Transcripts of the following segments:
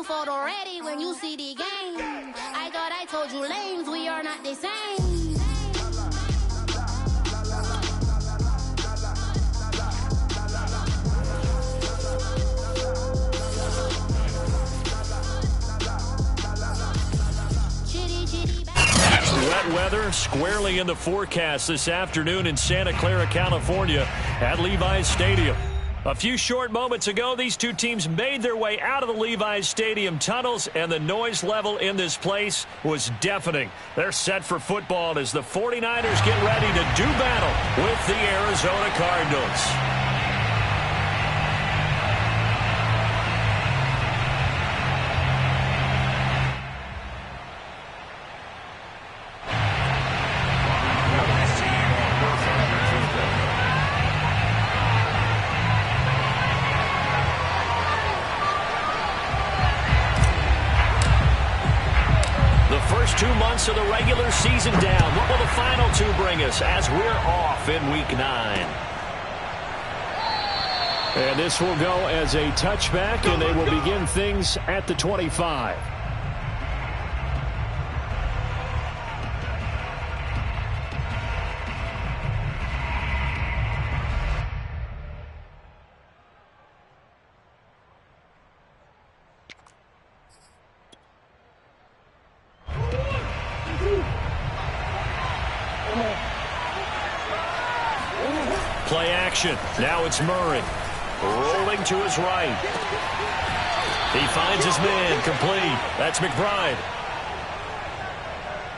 photo ready when you see the game. I thought I told you lames, we are not the same. Wet weather squarely in the forecast this afternoon in Santa Clara, California at Levi's Stadium. A few short moments ago, these two teams made their way out of the Levi's Stadium tunnels, and the noise level in this place was deafening. They're set for football as the 49ers get ready to do battle with the Arizona Cardinals. First 2 months of the regular season down. What will the final two bring us as we're off in Week 9? And this will go as a touchback, and they will begin things at the 25. Play action. Now it's Murray. Rolling to his right. He finds his man. Complete. That's McBride.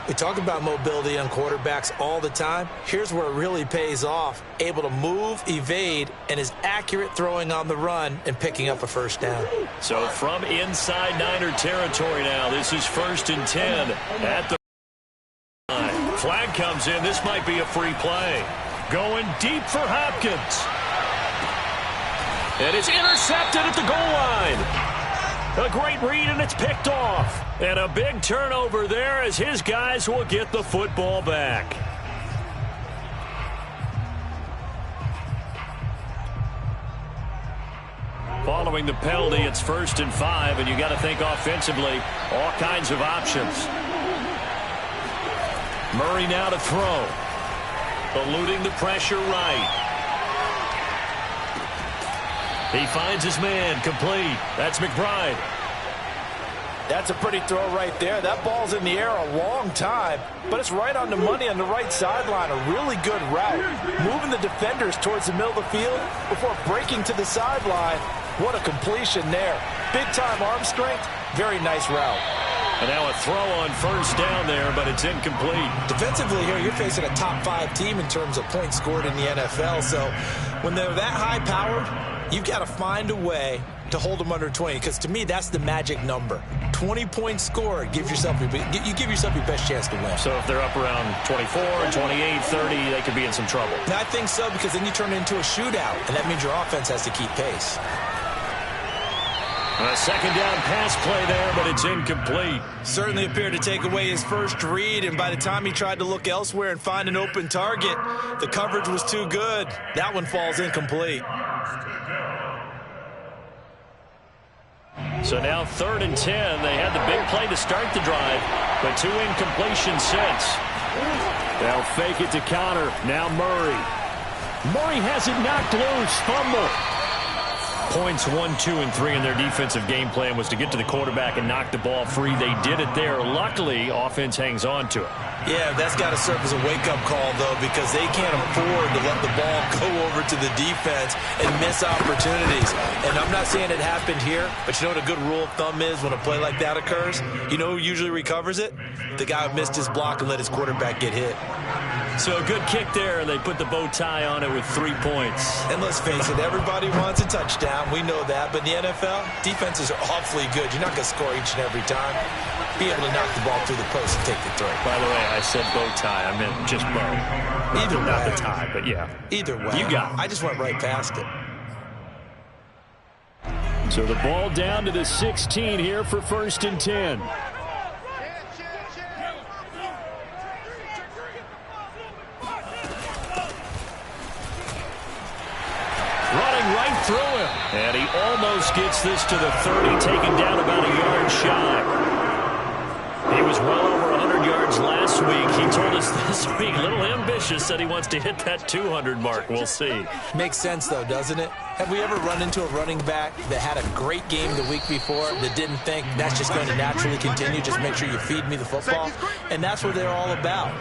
We talk about mobility on quarterbacks all the time. Here's where it really pays off. Able to move, evade, and is accurate throwing on the run and picking up a first down. So from inside Niner territory now, this is 1st and 10 at the line. Flag comes in. This might be a free play. Going deep for Hopkins. And it's intercepted at the goal line. A great read, and it's picked off. And a big turnover there as his guys will get the football back. Following the penalty, it's 1st and 5, and you got to think offensively, all kinds of options. Murray now to throw. Eluding the pressure right. He finds his man. Complete. That's McBride. That's a pretty throw right there. That ball's in the air a long time, but it's right on the money on the right sideline. A really good route. Moving the defenders towards the middle of the field before breaking to the sideline. What a completion there. Big-time arm strength. Very nice route. And now a throw on 1st down there, but it's incomplete. Defensively here, you're facing a top 5 team in terms of points scored in the NFL. So when they're that high-powered, you've got to find a way to hold them under 20, because to me, that's the magic number. 20 points scored, you give yourself your best chance to win. So if they're up around 24, 28, 30, they could be in some trouble. I think so, because then you turn it into a shootout, and that means your offense has to keep pace. A 2nd down pass play there, but it's incomplete. Certainly appeared to take away his first read, and by the time he tried to look elsewhere and find an open target, the coverage was too good. That one falls incomplete. So now 3rd and 10. They had the big play to start the drive, but 2 incompletions since. They'll fake it to counter. Now Murray. Murray has it knocked loose. Fumble. Points 1, 2, and 3 in their defensive game plan was to get to the quarterback and knock the ball free. They did it there. Luckily, offense hangs on to it. Yeah, that's got to serve as a wake-up call, though, because they can't afford to let the ball go over to the defense and miss opportunities. And I'm not saying it happened here, but you know what a good rule of thumb is when a play like that occurs? You know who usually recovers it? The guy who missed his block and let his quarterback get hit. So a good kick there, and they put the bow tie on it with 3 points. And let's face it, everybody wants a touchdown. We know that. But in the NFL, defenses are awfully good. You're not going to score each and every time. Be able to knock the ball through the post and take the throw. By the way, I said bow tie. I meant just bow. Either way. Not the tie, but yeah. Either way. You got it. I just went right past it. So the ball down to the 16 here for 1st and 10. through him. And he almost gets this to the 30, taken down about a yard shy. He was well over 100 yards last week. He told us this week, a little ambitious, said he wants to hit that 200 mark. We'll see. Makes sense, though, doesn't it? Have we ever run into a running back that had a great game the week before that didn't think that's just going to naturally continue? Just make sure you feed me the football. And that's what they're all about.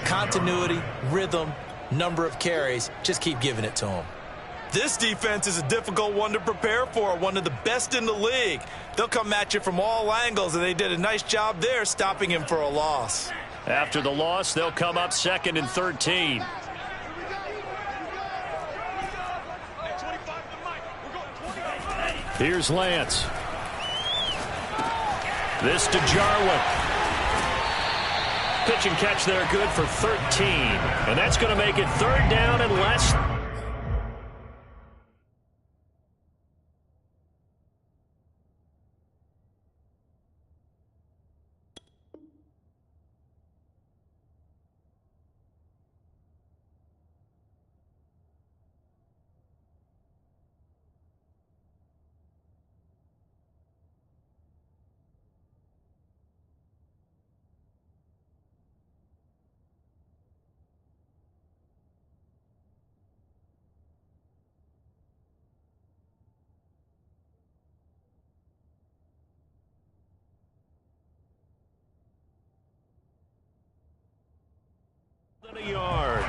Continuity, rhythm, number of carries. Just keep giving it to them. This defense is a difficult one to prepare for, one of the best in the league. They'll come at you from all angles, and they did a nice job there stopping him for a loss. After the loss, they'll come up 2nd and 13. Here's Lance. This to Jarwin. Pitch and catch there, good for 13. And that's going to make it 3rd down and less. A yard.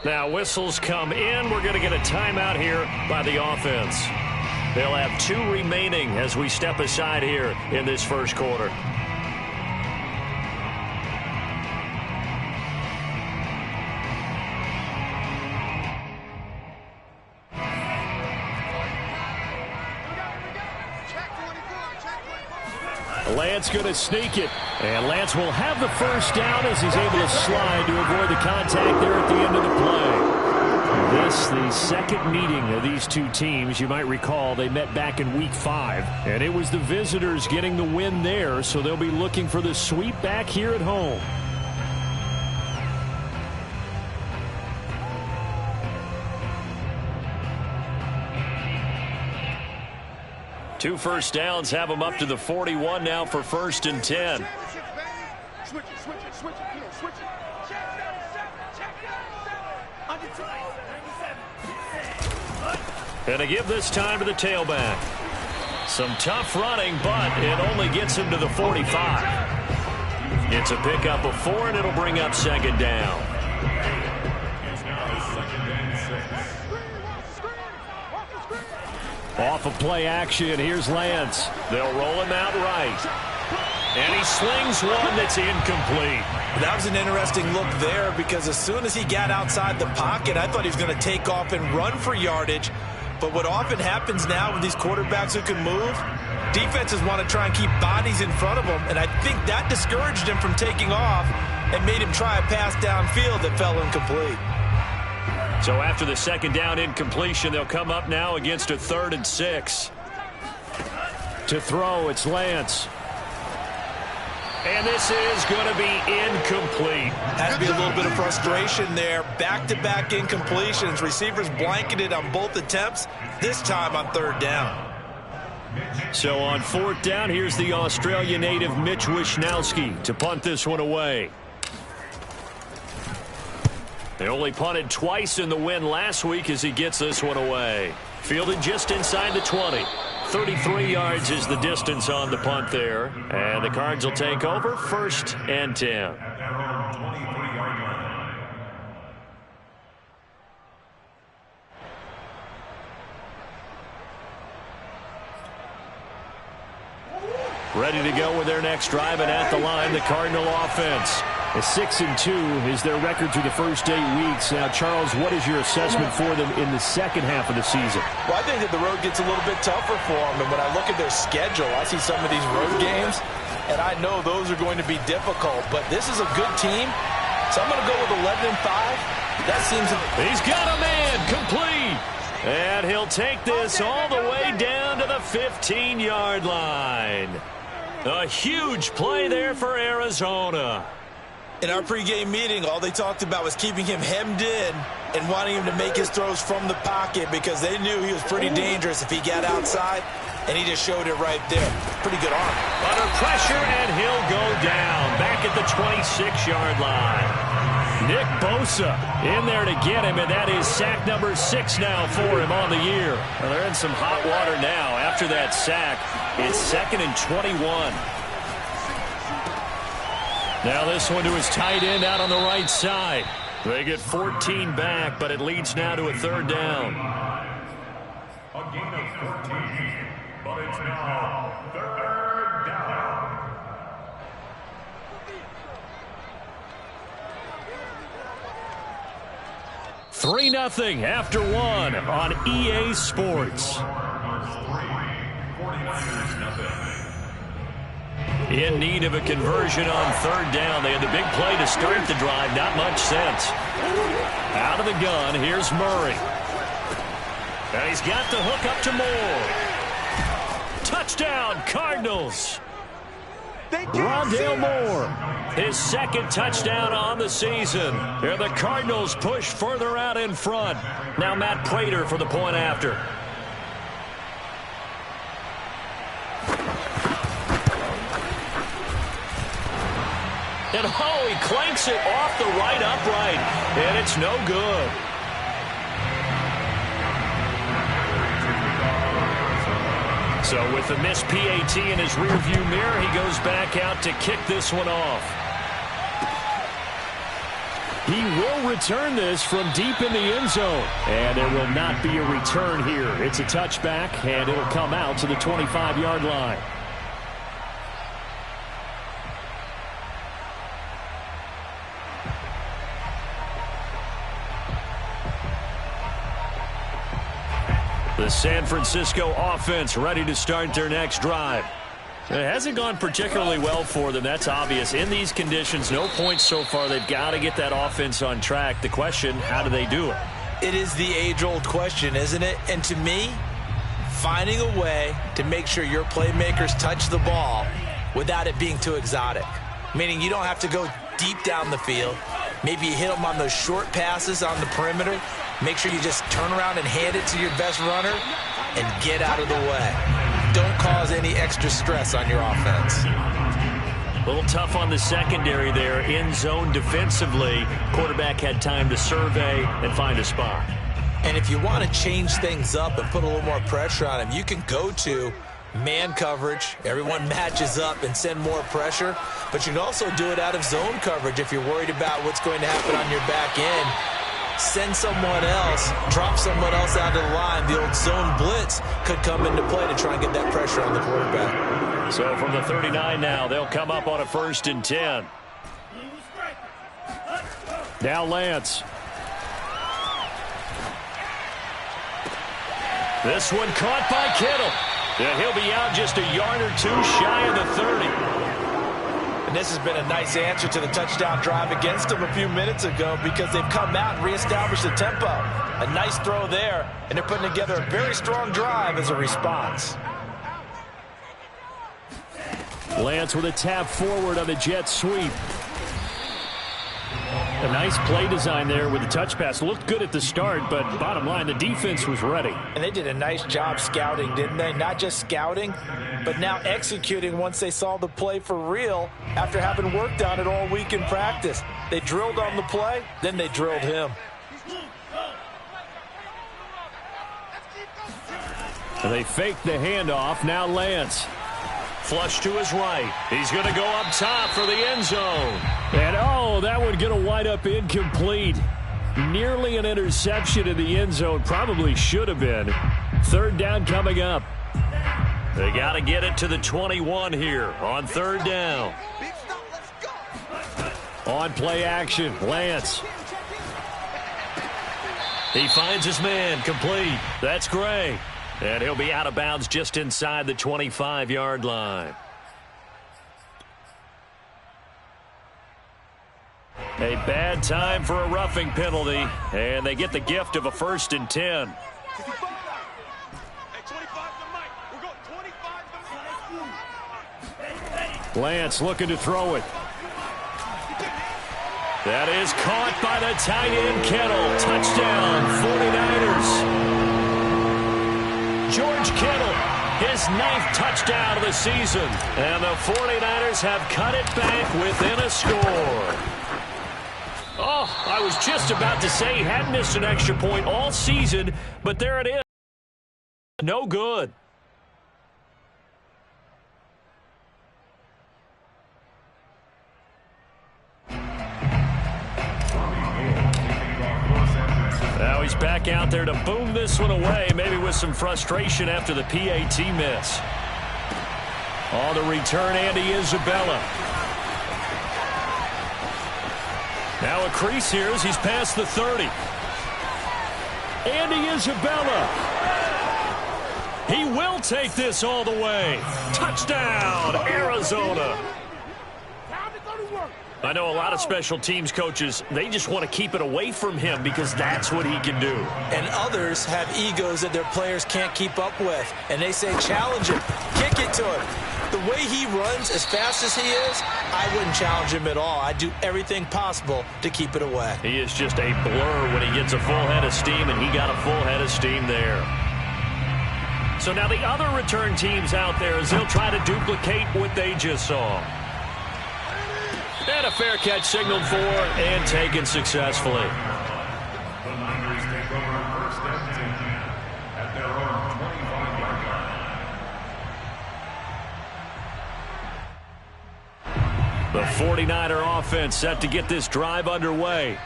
Now whistles come in. We're going to get a timeout here by the offense. They'll have 2 remaining as we step aside here in this first quarter. Lance going to sneak it. And Lance will have the first down as he's able to slide to avoid the contact there at the end of the play. This, the second meeting of these two teams. You might recall they met back in week 5. And it was the visitors getting the win there, so they'll be looking for the sweep back here at home. Two first downs have them up to the 41 now for 1st and 10. And to give this time to the tailback. Some tough running, but it only gets him to the 45. It's a pickup of 4, and it'll bring up 2nd down. Off of play action, here's Lance. They'll roll him out right. And he slings one that's incomplete. That was an interesting look there because as soon as he got outside the pocket, I thought he was going to take off and run for yardage. But what often happens now with these quarterbacks who can move, defenses want to try and keep bodies in front of them, and I think that discouraged him from taking off and made him try a pass downfield that fell incomplete. So after the 2nd down incompletion, they'll come up now against a 3rd and 6. To throw, it's Lance. And this is going to be incomplete. Has to be a little bit of frustration there. Back-to-back incompletions. Receivers blanketed on both attempts, this time on 3rd down. So on 4th down, here's the Australia native Mitch Wishnowski to punt this one away. They only punted twice in the win last week as he gets this one away. Fielded just inside the 20. 33 yards is the distance on the punt there. And the Cards will take over 1st and 10. Ready to go with their next drive, and at the line, the Cardinal offense. A 6-2 is their record through the first 8 weeks. Now, Charles, what is your assessment for them in the second half of the season? Well, I think that the road gets a little bit tougher for them. And when I look at their schedule, I see some of these road games. and I know those are going to be difficult, but this is a good team, so I'm going to go with 11-5. That seems... He's got a man, complete. And he'll take this all the way down to the 15-yard line. A huge play there for Arizona. In our pregame meeting, all they talked about was keeping him hemmed in and wanting him to make his throws from the pocket because they knew he was pretty dangerous if he got outside, and he just showed it right there. Pretty good arm. Under pressure, and he'll go down back at the 26-yard line. Nick Bosa in there to get him, and that is sack number 6 now for him on the year. Well, they're in some hot water now after that sack. It's 2nd and 21. Now this one to his tight end out on the right side. They get 14 back, but it leads now to a 3rd down. A gain of 14, but it's now 3rd down. 3-0 after 1 on EA Sports. In need of a conversion on 3rd down. They had the big play to start the drive. Not much sense. Out of the gun, here's Murray. And he's got the hook up to Moore. Touchdown, Cardinals. Rondale Moore, his 2nd touchdown on the season. Here the Cardinals push further out in front. Now Matt Prater for the point after. And oh, he clanks it off the right upright, and it's no good. So with the missed PAT in his rearview mirror, he goes back out to kick this one off. He will return this from deep in the end zone. And there will not be a return here. It's a touchback, and it'll come out to the 25-yard line. The San Francisco offense ready to start their next drive. It hasn't gone particularly well for them. That's obvious. In these conditions, no points so far. They've got to get that offense on track. The question, how do they do it? It is the age-old question, isn't it? And to me, finding a way to make sure your playmakers touch the ball without it being too exotic. Meaning you don't have to go deep down the field. Maybe you hit them on those short passes on the perimeter. Make sure you just turn around and hand it to your best runner and get out of the way. Don't cause any extra stress on your offense. A little tough on the secondary there. In zone defensively. Quarterback had time to survey and find a spot. And if you want to change things up and put a little more pressure on him, you can go to man coverage. Everyone matches up and send more pressure. But you can also do it out of zone coverage if you're worried about what's going to happen on your back end. Send someone else, drop someone else out of the line. The old zone blitz could come into play to try and get that pressure on the quarterback. So from the 39 now, they'll come up on a 1st and 10. Now Lance. This one caught by Kittle. And he'll be out just a yard or two shy of the 30. And this has been a nice answer to the touchdown drive against them a few minutes ago because they've come out and reestablished the tempo. A nice throw there, and they're putting together a very strong drive as a response. Lance with a tap forward on the jet sweep. A nice play design there with the touch pass. Looked good at the start, but bottom line, the defense was ready. And they did a nice job scouting, didn't they? Not just scouting, but now executing once they saw the play for real after having worked on it all week in practice. They drilled on the play, then they drilled him. And they faked the handoff. Now Lance. Flush to his right. He's going to go up top for the end zone. And, oh, that one going to wind up incomplete. Nearly an interception in the end zone. Probably should have been. 3rd down coming up. They got to get it to the 21 here on 3rd down. On play action, Lance. He finds his man, complete. That's Gray. And he'll be out of bounds just inside the 25-yard line. A bad time for a roughing penalty, and they get the gift of a 1st and 10. Lance looking to throw it. That is caught by the tight end Kittle. Touchdown, 49ers. George Kittle, his 9th touchdown of the season. And the 49ers have cut it back within a score. Oh, I was just about to say he hadn't missed an extra point all season, but there it is. No good. Now he's back out there to boom this one away, maybe with some frustration after the PAT miss. On the return, Andy Isabella. Now a crease here as he's past the 30. Andy Isabella. He will take this all the way. Touchdown, Arizona. I know a lot of special teams coaches, they just want to keep it away from him because that's what he can do. And others have egos that their players can't keep up with. And they say, challenge him, kick it to him. The way he runs as fast as he is, I wouldn't challenge him at all. I'd do everything possible to keep it away. He is just a blur when he gets a full head of steam, and he got a full head of steam there. So now the other return teams out there as they'll try to duplicate what they just saw. And a fair catch signaled for and taken successfully. The Niners take over 1st and 10 at their own 25-yard line. The 49er offense set to get this drive underway.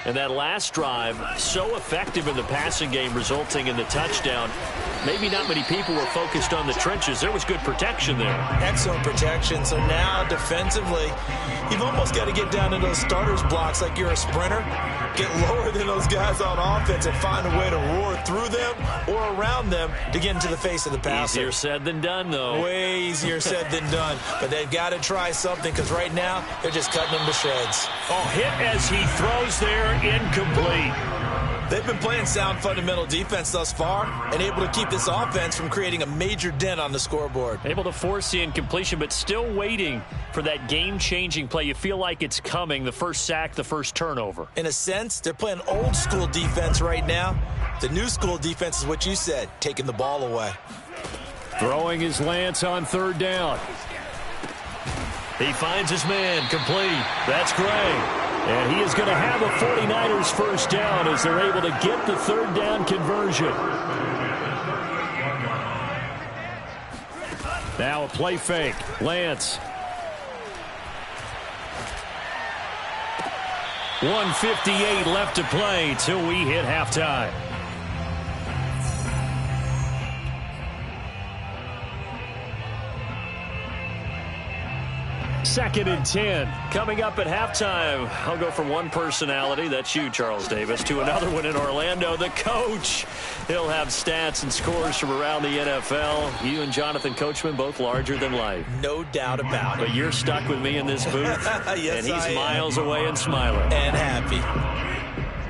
And that last drive, so effective in the passing game, resulting in the touchdown. Maybe not many people were focused on the trenches. There was good protection there. Excellent protection. So now defensively, you've almost got to get down to those starters blocks like you're a sprinter. Get lower than those guys on offense and find a way to roar through them or around them to get into the face of the passer. Easier said than done, though. Way easier said than done. But they've got to try something because right now they're just cutting them to shreds. Oh, hit as he throws there, incomplete. They've been playing sound fundamental defense thus far and able to keep this offense from creating a major dent on the scoreboard. Able to force the incompletion, but still waiting for that game-changing play. You feel like it's coming, the first sack, the first turnover. In a sense, they're playing old-school defense right now. The new school defense is what you said, taking the ball away. Throwing his Lance on 3rd down. He finds his man, complete. That's Gray. And he is going to have a 49ers first down as they're able to get the 3rd down conversion. Now a play fake. Lance. 1:58 left to play till we hit halftime. Second and 10. Coming up at halftime, I'll go from one personality, that's you, Charles Davis, to another one in Orlando, the coach. He'll have stats and scores from around the NFL. You and Jonathan Coachman, both larger than life. No doubt about it. But you're stuck with me in this booth, yes, and he's I miles am. away and smiling. And happy.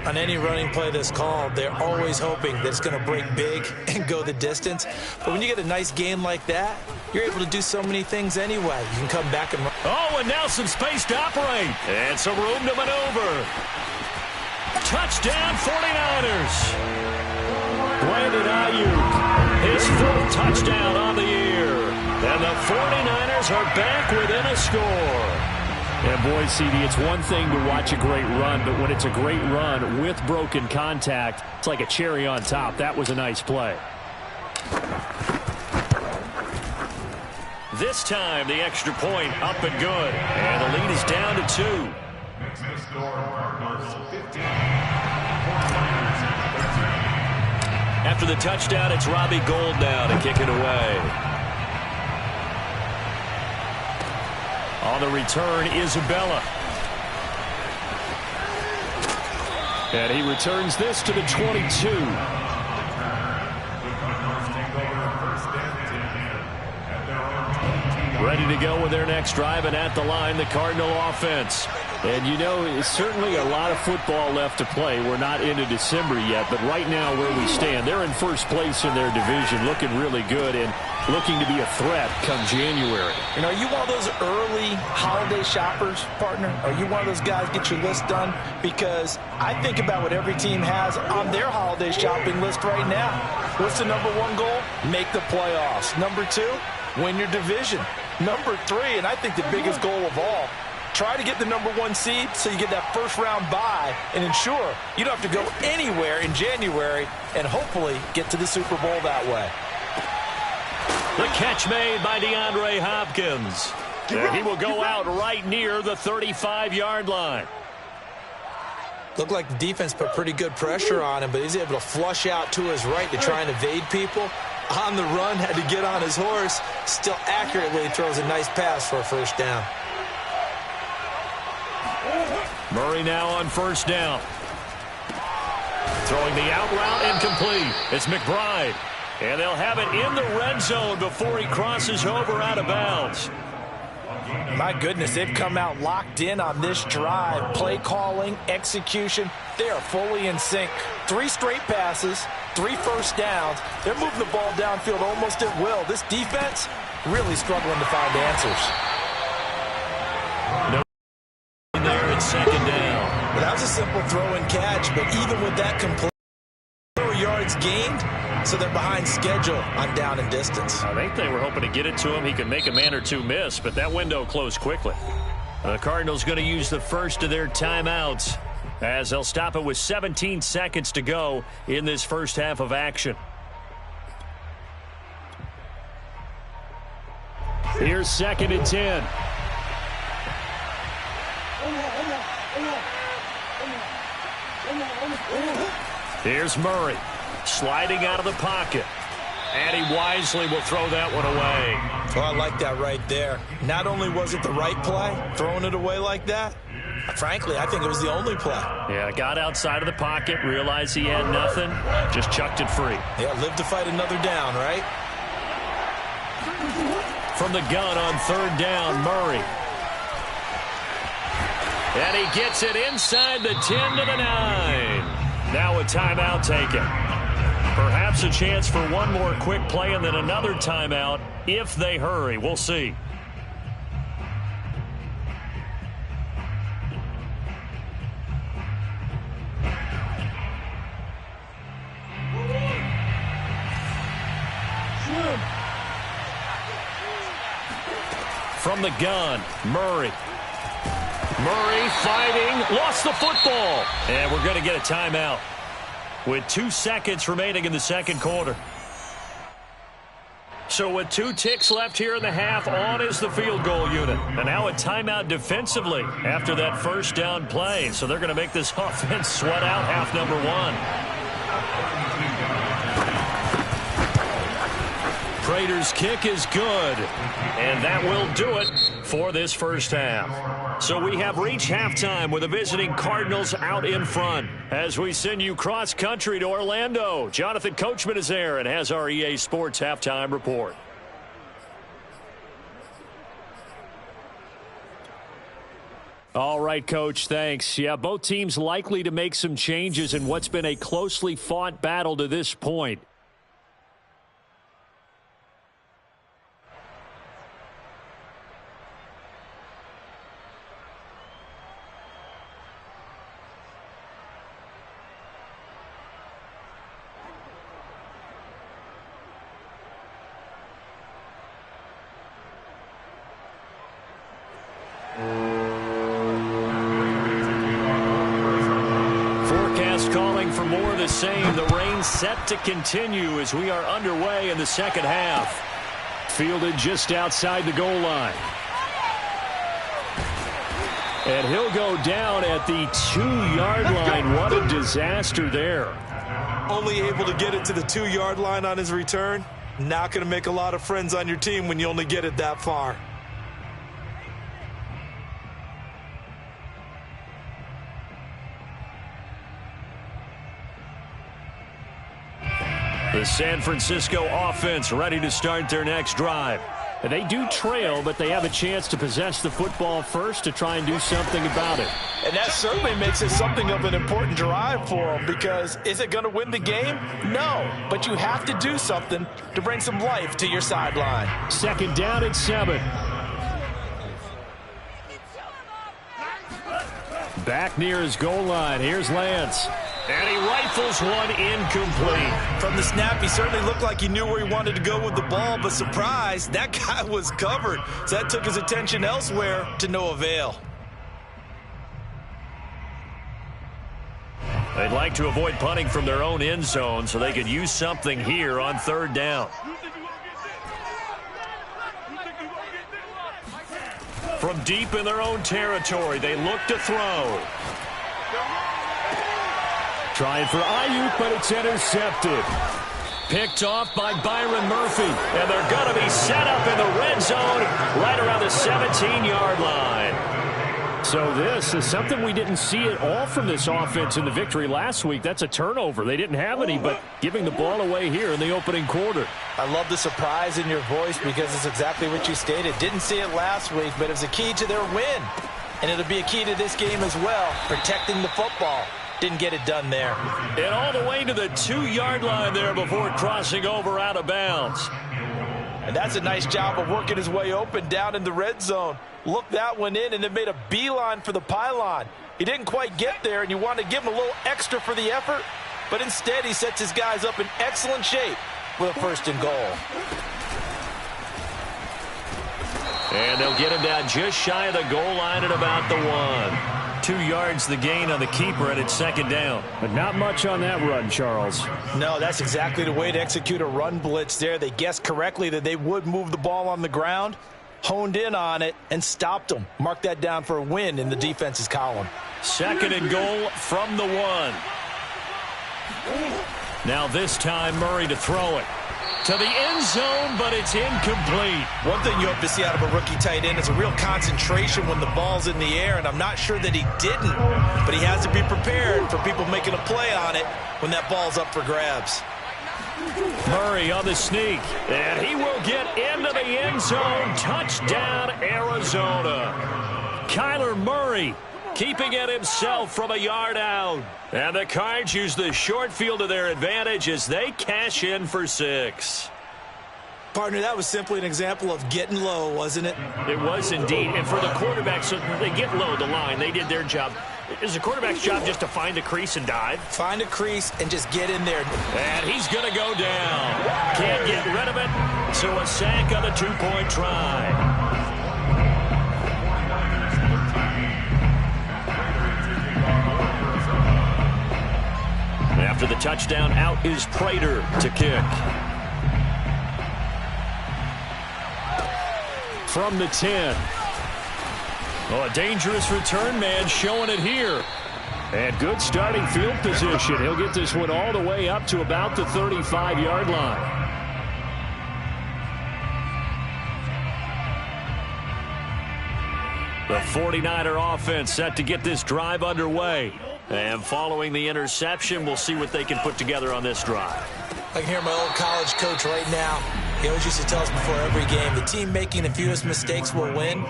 On any running play that's called, they're always hoping that it's going to break big and go the distance. But when you get a nice game like that, you're able to do so many things anyway. You can come back and run. Oh, and now some space to operate. And some room to maneuver. Touchdown, 49ers. Brandon Ayuk, his 4th touchdown on the year. And the 49ers are back within a score. And boy, CD, it's one thing to watch a great run, but when it's a great run with broken contact, it's like a cherry on top. That was a nice play. This time, the extra point up and good. And the lead is down to 2. Makes the score Cardinals 15. After the touchdown, it's Robbie Gould now to kick it away. On the return, Isabella. And he returns this to the 22. Ready to go with their next drive, and at the line, the Cardinal offense. And, you know, it's certainly a lot of football left to play. We're not into December yet, but right now where we stand, they're in first place in their division, looking really good and looking to be a threat come January. You know, are you one of those early holiday shoppers, partner? Are you one of those guys get your list done? Because I think about what every team has on their holiday shopping list right now. What's the number one goal? Make the playoffs. Number two, win your division. Number three, and I think the biggest goal of all, try to get the number one seed so you get that first round bye and ensure you don't have to go anywhere in January and hopefully get to the Super Bowl that way. The catch made by DeAndre Hopkins. And he will go out right near the 35-yard line. Looked like the defense put pretty good pressure on him, but he's able to flush out to his right to try and evade people. On the run, had to get on his horse. Still accurately throws a nice pass for a first down. Murray now on first down. Throwing the out route incomplete. It's McBride. And they'll have it in the red zone before he crosses over out of bounds. My goodness, they've come out locked in on this drive. Play calling, execution, they are fully in sync. 3 straight passes, 3 first downs. They're moving the ball downfield almost at will. This defense really struggling to find answers. No there at second down. Well, that was a simple throw and catch, but even with that complete 4 yards gained, so they're behind schedule on down and distance. I think they were hoping to get it to him. He could make a man or two miss, but that window closed quickly. The Cardinals going to use the first of their timeouts as they'll stop it with 17 seconds to go in this first half of action. Here's 2nd and 10. Here's Murray. Sliding out of the pocket. And he wisely will throw that one away. Oh, I like that right there. Not only was it the right play, throwing it away like that, frankly, I think it was the only play. Yeah, got outside of the pocket, realized he had nothing, just chucked it free. Yeah, live to fight another down, right? From the gun on 3rd down, Murray. And he gets it inside the 10 to the 9. Now a timeout taken. Perhaps a chance for one more quick play and then another timeout if they hurry. We'll see. From the gun, Murray. Murray fighting, lost the football. And we're going to get a timeout with 2 seconds remaining in the second quarter. So with 2 ticks left here in the half, on is the field goal unit. And now a timeout defensively after that first down play. So they're going to make this offense sweat out half number 1. Prater's kick is good, and that will do it for this first half. So we have reached halftime with the visiting Cardinals out in front. As we send you cross-country to Orlando, Jonathan Coachman is there and has our EA Sports halftime report. All right, Coach, thanks. Yeah, both teams likely to make some changes in what's been a closely fought battle to this point. Calling for more of the same. The rain set to continue as we are underway in the second half. Fielded just outside the goal line. And he'll go down at the 2-yard line. What a disaster there. Only able to get it to the 2-yard line on his return. Not going to make a lot of friends on your team when you only get it that far. The San Francisco offense ready to start their next drive. They do trail, but they have a chance to possess the football first to try and do something about it. And that certainly makes it something of an important drive for them, because is it going to win the game? No, but you have to do something to bring some life to your sideline. 2nd down and 7. Back near his goal line. Here's Lance. And he rifles one incomplete. From the snap, he certainly looked like he knew where he wanted to go with the ball, but surprise, that guy was covered. So that took his attention elsewhere to no avail. They'd like to avoid punting from their own end zone so they could use something here on 3rd down. From deep in their own territory, they look to throw. Trying for Ayuk, but it's intercepted. Picked off by Byron Murphy. And they're going to be set up in the red zone right around the 17-yard line. So this is something we didn't see at all from this offense in the victory last week. That's a turnover. They didn't have any, but giving the ball away here in the opening quarter. I love the surprise in your voice, because it's exactly what you stated. Didn't see it last week, but it was a key to their win. And it'll be a key to this game as well, protecting the football. Didn't get it done there. And all the way to the 2-yard line there before crossing over out of bounds. And that's a nice job of working his way open down in the red zone. Looked that one in and then made a beeline for the pylon. He didn't quite get there, and you want to give him a little extra for the effort, but instead he sets his guys up in excellent shape with a 1st and goal. And they'll get him down just shy of the goal line at about the 1. 2 yards the gain on the keeper, and it's 2nd down. But not much on that run, Charles. No, that's exactly the way to execute a run blitz there. They guessed correctly that they would move the ball on the ground, honed in on it, and stopped them. Mark that down for a win in the defense's column. 2nd and goal from the 1. Now this time Murray to throw it. To the end zone, but it's incomplete. One thing you hope to see out of a rookie tight end is a real concentration when the ball's in the air, and I'm not sure that he didn't, but he has to be prepared for people making a play on it when that ball's up for grabs. Murray on the sneak, and he will get into the end zone. Touchdown, Arizona. Kyler Murray keeping it himself from a yard out. And the Cards use the short field to their advantage as they cash in for 6. Partner, that was simply an example of getting low, wasn't it? It was indeed. And for the quarterback, so they get low the line. They did their job. Is the quarterback's job just to find a crease and dive? Find a crease and just get in there. And he's going to go down. Can't get rid of it. So a sack on the 2-point try. After the touchdown, out is Prater to kick. From the 10. Oh, a dangerous return man showing it here. And good starting field position. He'll get this one all the way up to about the 35-yard line. The 49er offense set to get this drive underway. And following the interception, we'll see what they can put together on this drive. I can hear my old college coach right now. He always used to tell us before every game, the team making the fewest mistakes will win.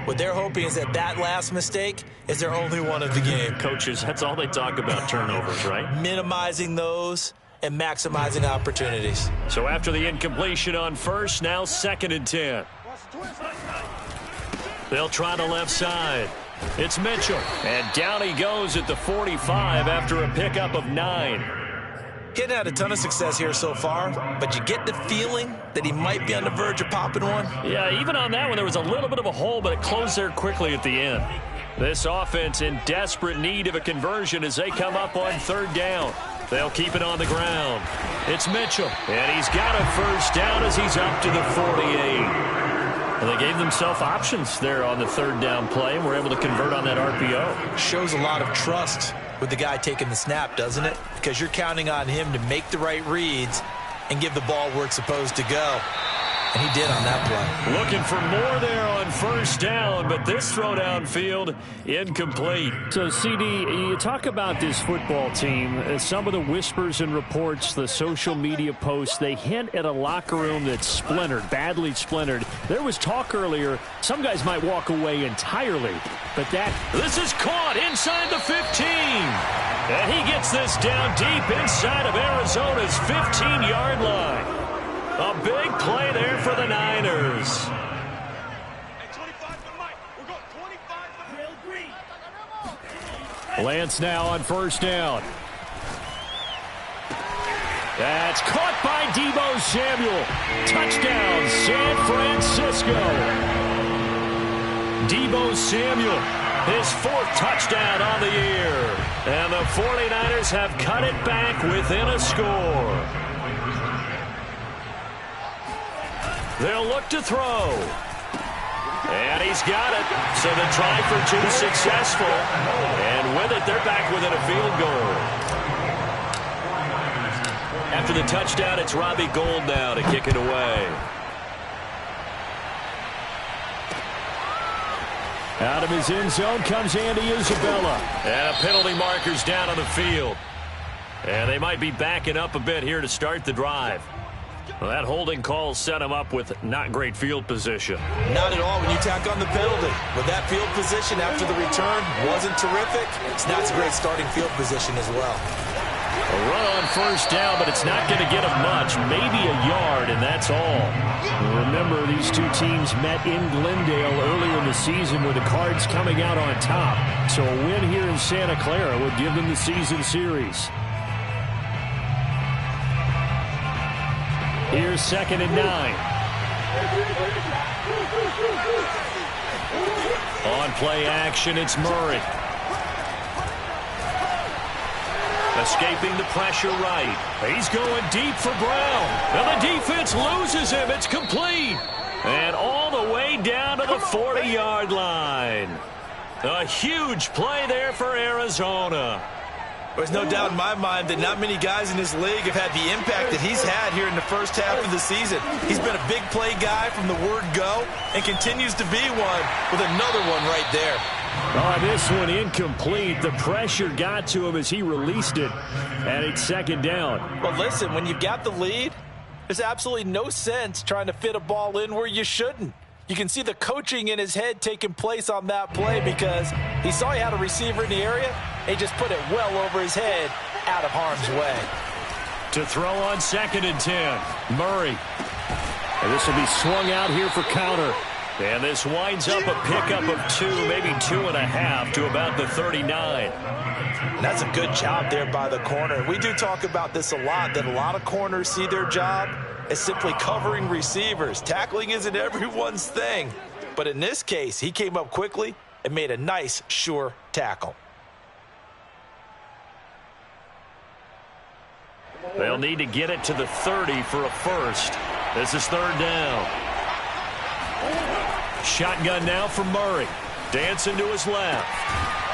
What they're hoping is that that last mistake is their only one of the game. Coaches, that's all they talk about, turnovers, right? Minimizing those and maximizing opportunities. So after the incompletion on 1st, now 2nd and 10. They'll try the left side. It's Mitchell. And down he goes at the 45 after a pickup of 9. He hadn't had a ton of success here so far, but you get the feeling that he might be on the verge of popping one. Yeah, even on that one, there was a little bit of a hole, but it closed there quickly at the end. This offense in desperate need of a conversion as they come up on 3rd down. They'll keep it on the ground. It's Mitchell, and he's got a 1st down as he's up to the 48. And they gave themselves options there on the 3rd down play and were able to convert on that RPO. Shows a lot of trust with the guy taking the snap, doesn't it? Because you're counting on him to make the right reads and give the ball where it's supposed to go. And he did on that play. Looking for more there on first down, but this throw downfield incomplete. So, CD, you talk about this football team. Some of the whispers and reports, the social media posts, they hint at a locker room that's splintered, badly splintered. There was talk earlier, some guys might walk away entirely, but this is caught inside the 15. And he gets this down deep inside of Arizona's 15-yard line. A big play there for the Niners. Lance now on first down. That's caught by Deebo Samuel. Touchdown, San Francisco. Deebo Samuel, his 4th touchdown on the year. And the 49ers have cut it back within a score. They'll look to throw. And he's got it. So the try for 2 successful. And with it, they're back within a field goal. After the touchdown, it's Robbie Gould now to kick it away. Out of his end zone comes Andy Isabella. And a penalty marker's down on the field. And they might be backing up a bit here to start the drive. Well, that holding call set him up with not great field position. Not at all when you tack on the penalty. With that field position after the return wasn't terrific. It's not a great starting field position as well. A run on first down, but it's not going to get him much. Maybe a yard, and that's all. Remember, these two teams met in Glendale earlier in the season with the Cards coming out on top. So a win here in Santa Clara would give them the season series. Here's 2nd and 9. On play action, it's Murray. Escaping the pressure right. He's going deep for Brown. And the defense loses him. It's complete. And all the way down to the 40-yard line. A huge play there for Arizona. There's no doubt in my mind that not many guys in this league have had the impact that he's had here in the first half of the season. He's been a big play guy from the word go and continues to be one with another one right there. Oh, this one incomplete. The pressure got to him as he released it, and it's 2nd down. Well, listen, when you've got the lead, there's absolutely no sense trying to fit a ball in where you shouldn't. You can see the coaching in his head taking place on that play because he saw he had a receiver in the area and he just put it well over his head out of harm's way. To throw on 2nd and 10, Murray. And this will be swung out here for counter. And this winds up a pickup of 2, maybe 2.5 to about the 39. And that's a good job there by the corner. We do talk about this a lot, that a lot of corners see their job as simply covering receivers. Tackling isn't everyone's thing. But in this case, he came up quickly and made a nice, sure tackle. They'll need to get it to the 30 for a first. This is 3rd down. Shotgun now for Murray. Dancing to his left.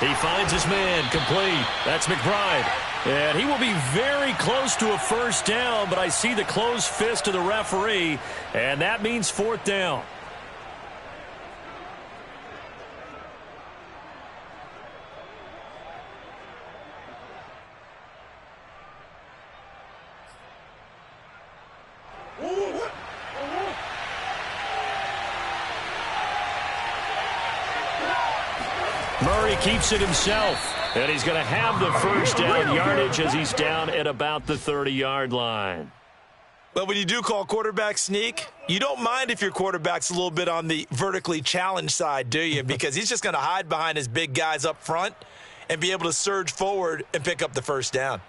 He finds his man, complete. That's McBride. And he will be very close to a first down, but I see the closed fist of the referee, and that means 4th down. Murray keeps it himself, and he's going to have the first down yardage as he's down at about the 30-yard line. But when you do call quarterback sneak, you don't mind if your quarterback's a little bit on the vertically challenged side, do you? Because he's just going to hide behind his big guys up front and be able to surge forward and pick up the first down.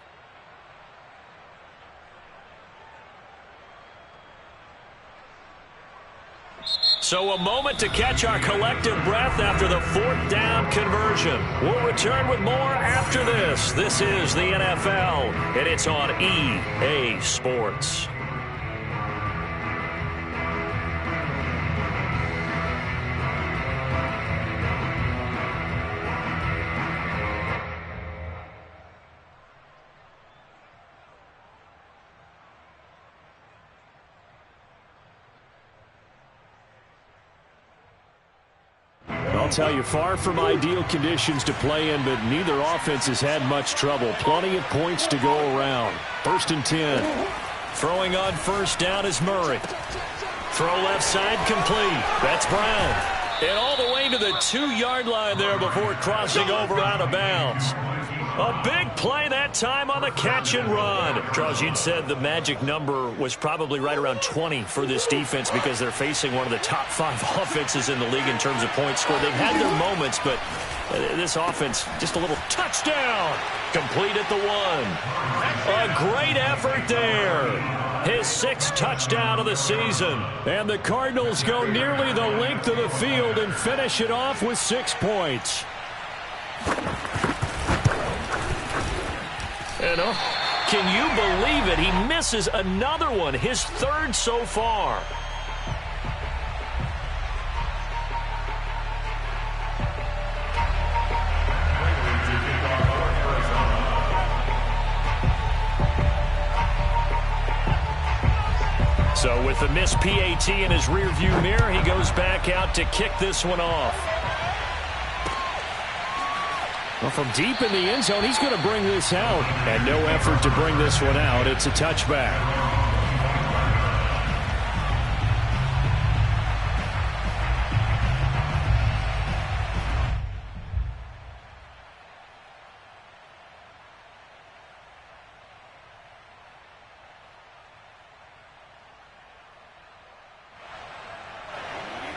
So a moment to catch our collective breath after the 4th down conversion. We'll return with more after this. This is the NFL, and it's on EA Sports. I'll tell you, far from ideal conditions to play in, but neither offense has had much trouble. Plenty of points to go around. 1st and 10. Throwing on first down is Murray. Throw left side complete. That's Brown. And all the way to the 2-yard line there before crossing over out of bounds. A big play that time on the catch and run. Charles, you'd said the magic number was probably right around 20 for this defense because they're facing one of the top 5 offenses in the league in terms of points scored. They've had their moments, but this offense, just a little touchdown. Complete at the 1. A great effort there. His 6th touchdown of the season. And the Cardinals go nearly the length of the field and finish it off with 6 points. And can you believe it? He misses another one, his 3rd so far. So with the missed PAT in his rearview mirror, he goes back out to kick this one off. Well, from deep in the end zone, he's going to bring this out. And no effort to bring this one out. It's a touchback.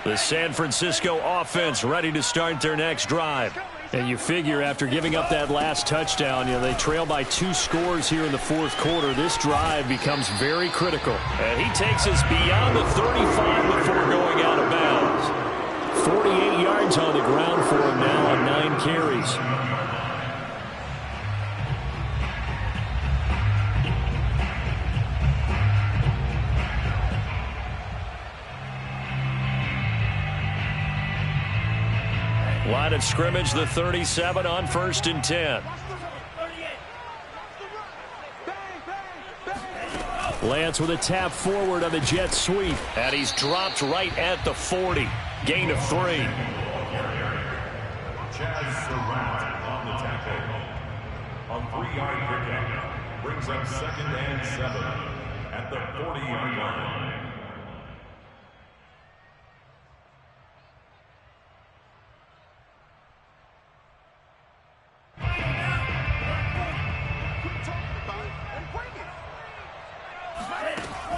The San Francisco offense ready to start their next drive. And you figure after giving up that last touchdown, they trail by 2 scores here in the 4th quarter. This drive becomes very critical. And he takes us beyond the 35 before going out of bounds. 48 yards on the ground for him now on 9 carries. Line of scrimmage, the 37 on 1st and 10. Lance with a tap forward on the jet sweep. And he's dropped right at the 40. Gain of 3. Chaz Surratt on the tackle. A 3-yard pickup brings up 2nd and 7 at the 40-yard line.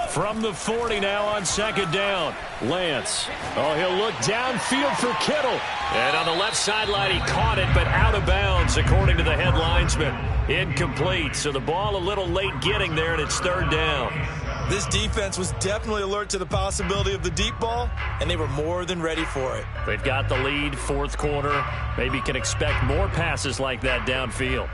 From the 40 now on 2nd down. Lance. Oh, he'll look downfield for Kittle. And on the left sideline, he caught it, but out of bounds, according to the head linesman. Incomplete. So the ball a little late getting there, and it's 3rd down. This defense was definitely alert to the possibility of the deep ball, and they were more than ready for it. They've got the lead, 4th quarter. Maybe can expect more passes like that downfield.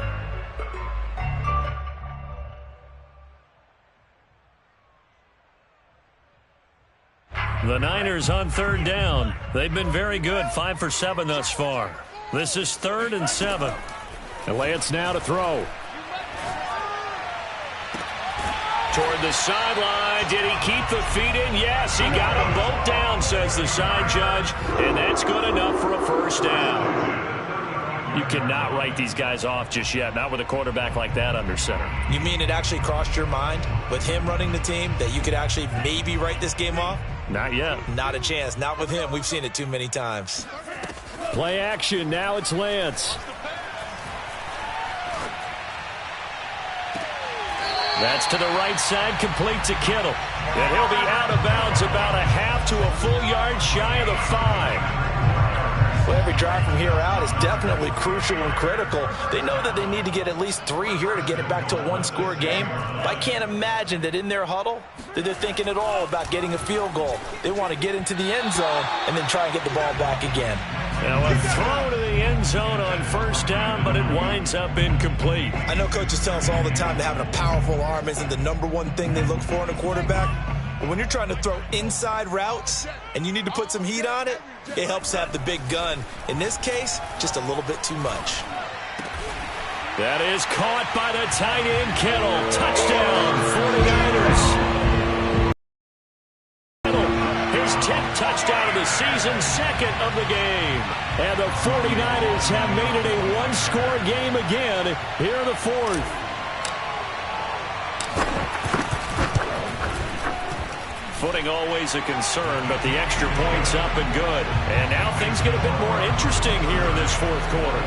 The Niners on 3rd down. They've been very good, 5 for 7 thus far. This is 3rd and 7. And Lance now to throw. Toward the sideline. Did he keep the feet in? Yes, he got them both down, says the side judge. And that's good enough for a 1st down. You cannot write these guys off just yet, not with a quarterback like that under center. You mean it actually crossed your mind with him running the team that you could actually maybe write this game off? Not yet. Not a chance. Not with him. We've seen it too many times. Play action. Now it's Lance. That's to the right side, complete to Kittle. And he'll be out of bounds about a half to a full yard shy of the 5. Well, every drive from here out is definitely crucial and critical. They know that they need to get at least 3 here to get it back to a 1-score game. But I can't imagine that in their huddle that they're thinking at all about getting a field goal. They want to get into the end zone and then try and get the ball back again. Now a throw to the end zone on 1st down, but it winds up incomplete. I know coaches tell us all the time that having a powerful arm isn't the #1 thing they look for in a quarterback. But when you're trying to throw inside routes and you need to put some heat on it, it helps have the big gun. In this case, just a little bit too much. That is caught by the tight end, Kittle. Touchdown, 49ers. His 10th touchdown of the season's second of the game. And the 49ers have made it a one-score game again here in the fourth. Footing always a concern, but the extra point's up and good. And now things get a bit more interesting here in this fourth quarter.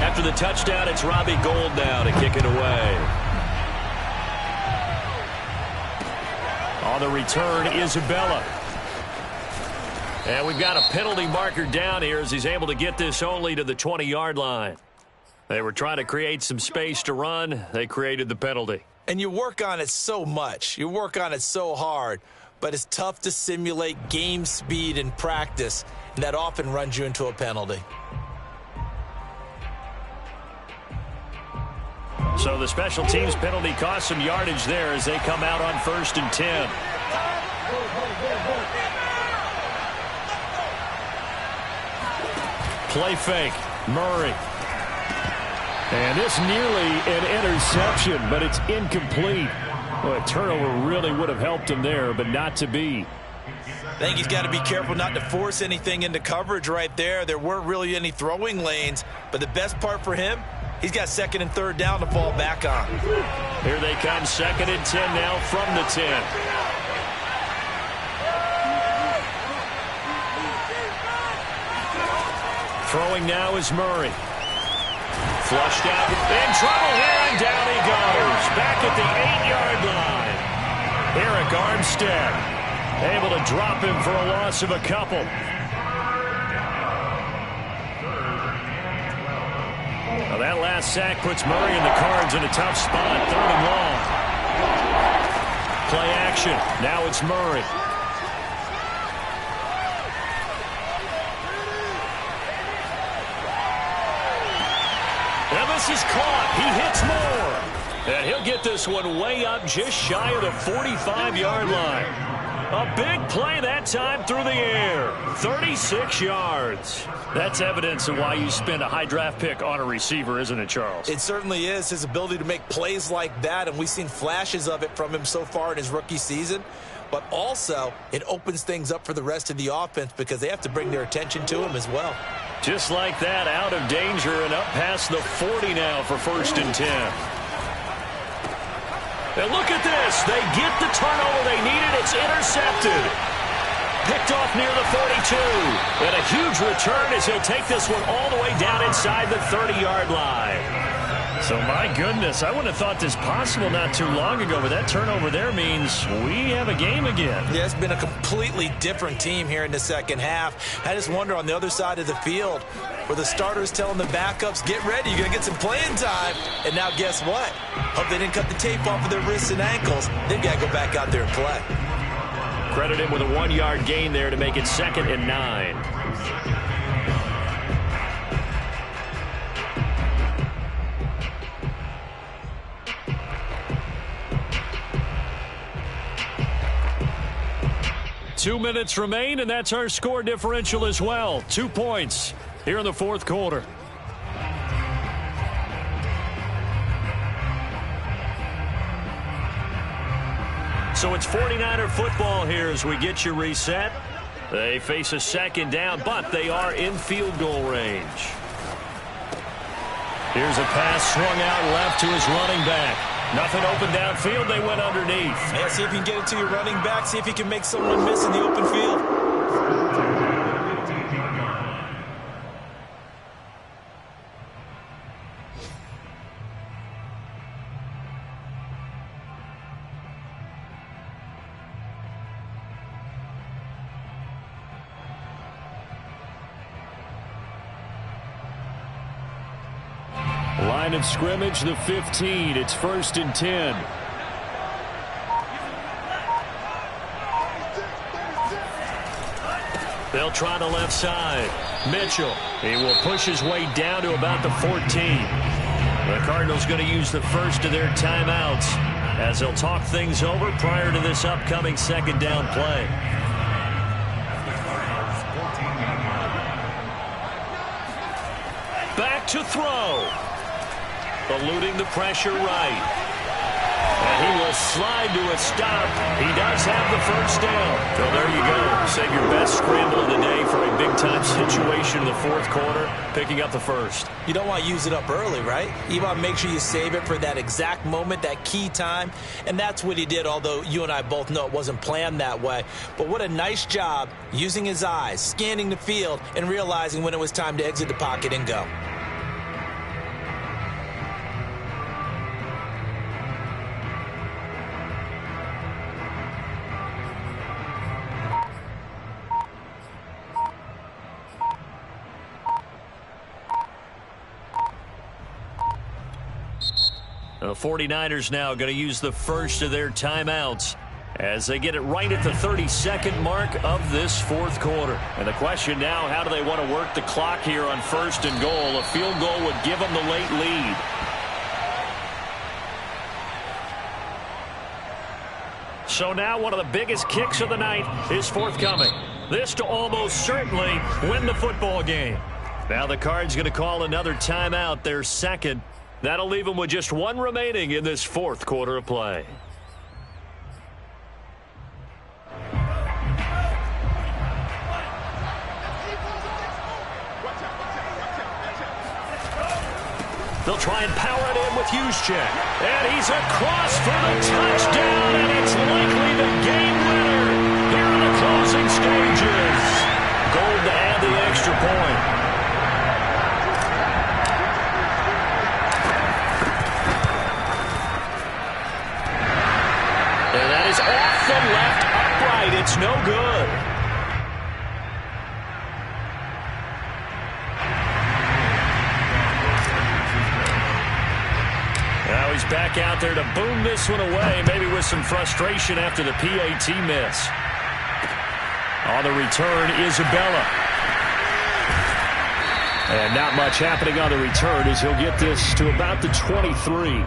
After the touchdown, it's Robbie Gould now to kick it away. On the return, Isabella. And we've got a penalty marker down here as he's able to get this only to the 20-yard line. They were trying to create some space to run. They created the penalty. And you work on it so much. You work on it so hard. But it's tough to simulate game speed in practice. And that often runs you into a penalty. So the special teams penalty cost some yardage there as they come out on 1st and 10. Play fake. Murray. And this nearly an interception, but it's incomplete. Well, a turnover really would have helped him there, but not to be. I think he's got to be careful not to force anything into coverage right there. There weren't really any throwing lanes, but the best part for him, he's got 2nd and 3rd down to fall back on. Here they come, 2nd and 10 now from the 10. Throwing now is Murray. Flushed out. In trouble here, and down he goes. Back at the 8-yard line. Eric Armstead able to drop him for a loss of a couple. Well, that last sack puts Murray and the Cards in a tough spot. 3rd and long. Play action. Now it's Murray. This is caught. He hits more. And he'll get this one way up just shy of the 45-yard line. A big play that time through the air. 36 yards. That's evidence of why you spend a high draft pick on a receiver, isn't it, Charles? It certainly is. His ability to make plays like that, and we've seen flashes of it from him so far in his rookie season. But also, it opens things up for the rest of the offense because they have to bring their attention to him as well. Just like that, out of danger and up past the 40 now for 1st and 10. And look at this. They get the turnover they needed. It's intercepted. Picked off near the 42. And a huge return as he'll take this one all the way down inside the 30-yard line. So, my goodness, I wouldn't have thought this possible not too long ago, but that turnover there means we have a game again. Yeah, it's been a completely different team here in the second half. I just wonder on the other side of the field where the starters telling the backups, get ready, you're going to get some playing time. And now guess what? Hope they didn't cut the tape off of their wrists and ankles. They've got to go back out there and play. Credit him with a 1-yard gain there to make it 2nd and 9. Two minutes remain, and that's our score differential as well. 2 points here in the fourth quarter. So it's 49er football here as we get you reset. They face a 2nd down, but they are in field goal range. Here's a pass swung out left to his running back. Nothing open downfield. They went underneath. Yeah, see if you can get it to your running back. See if you can make someone miss in the open field. Line of scrimmage, the 15. It's 1st and 10. They'll try the left side. Mitchell. He will push his way down to about the 14. The Cardinals going to use the first of their timeouts as they'll talk things over prior to this upcoming 2nd down play. to throw. Eluding the pressure right. And he will slide to a stop. He does have the first down. So there you go. Save your best scramble of the day for a big-time situation in the fourth quarter, picking up the first. You don't want to use it up early, right? You want to make sure you save it for that exact moment, that key time. And that's what he did, although you and I both know it wasn't planned that way. But what a nice job using his eyes, scanning the field, and realizing when it was time to exit the pocket and go. The 49ers now going to use the first of their timeouts as they get it right at the 32nd mark of this fourth quarter. And the question now, how do they want to work the clock here on first and goal? A field goal would give them the late lead. So now one of the biggest kicks of the night is forthcoming. This to almost certainly win the football game. Now the Cards going to call another timeout, their second. That'll leave them with just one remaining in this fourth quarter of play. They'll try and power it in with Juszczyk. And he's across for the touchdown, and it's likely the game winner here in the closing stages. Gold to add the extra point. Is off the left upright. It's no good. Now he's back out there to boom this one away, maybe with some frustration after the PAT miss. On the return, Isabella. And not much happening on the return as he'll get this to about the 23.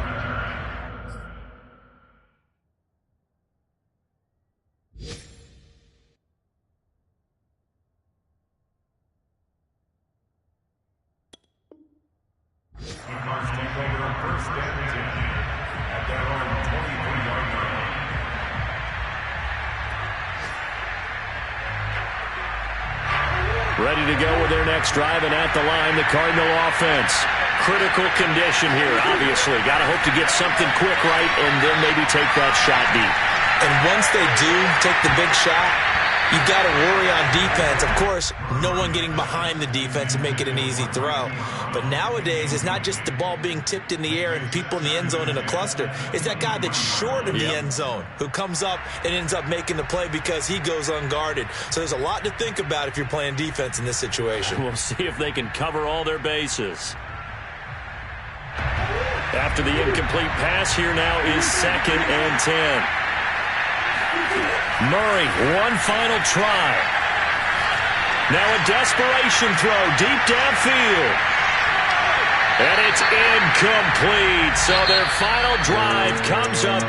Ready to go with their next drive, and at the line, the Cardinal offense. Critical condition here, obviously. Got to hope to get something quick right and then maybe take that shot deep. And once they do take the big shot, you've got to worry on defense. Of course, no one getting behind the defense and make it an easy throw. But nowadays, it's not just the ball being tipped in the air and people in the end zone in a cluster. It's that guy that's short of the end zone who comes up and ends up making the play because he goes unguarded. So there's a lot to think about if you're playing defense in this situation. We'll see if they can cover all their bases. After the incomplete pass, here now is 2nd and 10. Murray, one final try. Now a desperation throw deep downfield. And it's incomplete. So their final drive comes up